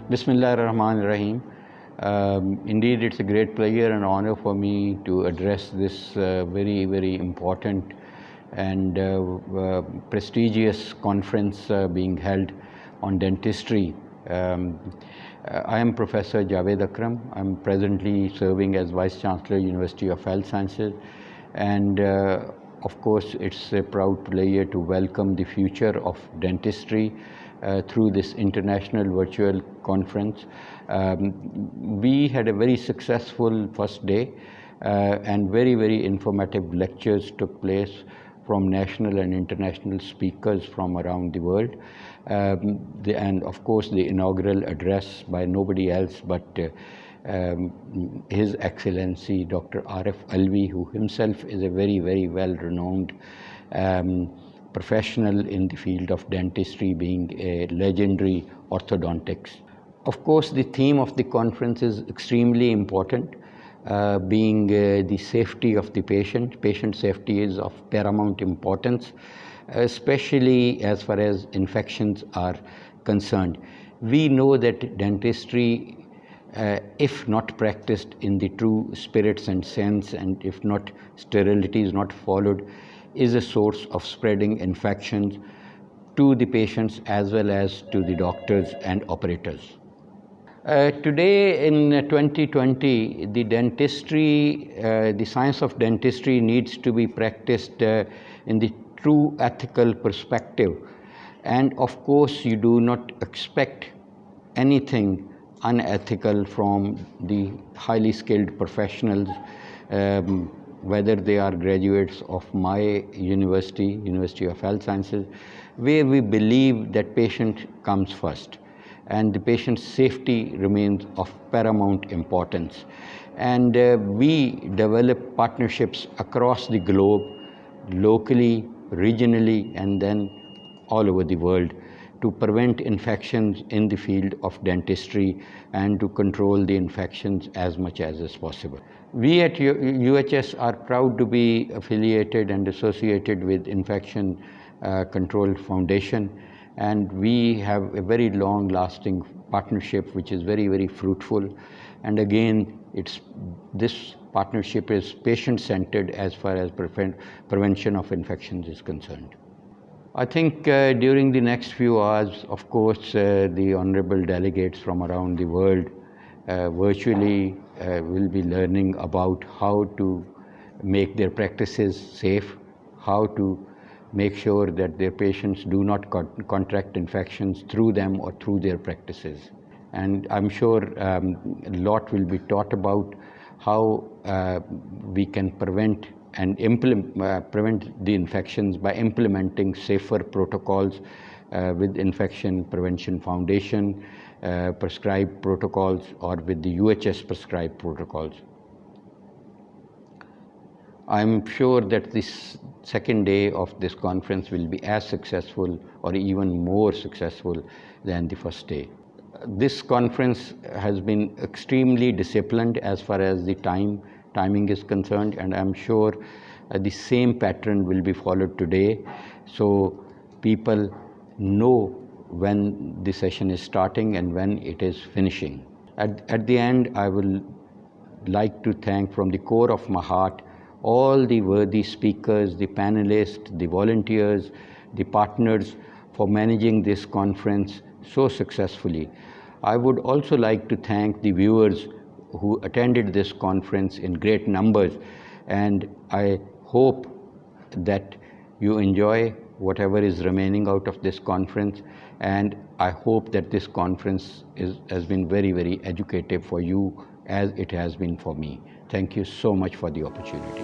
Bismillah ar-Rahman ar-Rahim. Indeed, it's a great pleasure and honor for me to address this very, very important and prestigious conference being held on dentistry. I am Professor Javed Akram. I'm presently serving as Vice-Chancellor, University of Health Sciences, and of course, it's a proud pleasure to welcome the future of dentistry through this international virtual conference. We had a very successful first day and very, very informative lectures took place from national and international speakers from around the world. And of course, the inaugural address by nobody else but His Excellency Dr. Arif Alvi, who himself is a very, very well-renowned professional in the field of dentistry, being a legendary orthodontics. Of course, the theme of the conference is extremely important, being the safety of the patient. Patient safety is of paramount importance, especially as far as infections are concerned. We know that dentistry, if not practiced in the true spirits and sense, and if not sterility is not followed, is a source of spreading infections to the patients as well as to the doctors and operators. Today in 2020, the dentistry, the science of dentistry needs to be practiced in the true ethical perspective. And of course, you do not expect anything unethical from the highly skilled professionals, whether they are graduates of my university, University of Health Sciences, where we believe that patient comes first and the patient's safety remains of paramount importance. And we develop partnerships across the globe, locally, regionally, and then all over the world to prevent infections in the field of dentistry and to control the infections as much as is possible. We at UHS are proud to be affiliated and associated with Infection Control Foundation, and we have a very long-lasting partnership which is very, very fruitful. And again, this partnership is patient-centered as far as prevention of infections is concerned. I think during the next few hours, of course, the honorable delegates from around the world virtually will be learning about how to make their practices safe, how to make sure that their patients do not contract infections through them or through their practices. And I'm sure a lot will be taught about how we can prevent and prevent the infections by implementing safer protocols with Infection Prevention Foundation prescribed protocols or with the UHS prescribed protocols. I'm sure that this second day of this conference will be as successful or even more successful than the first day. This conference has been extremely disciplined as far as the timing is concerned, and I'm sure the same pattern will be followed today, so people know when the session is starting and when it is finishing. At the end, I will like to thank from the core of my heart all the worthy speakers, the panelists, the volunteers, the partners for managing this conference so successfully. I would also like to thank the viewers who attended this conference in great numbers, and I hope that you enjoy whatever is remaining out of this conference, and I hope that this conference has been very, very educative for you as it has been for me. Thank you so much for the opportunity.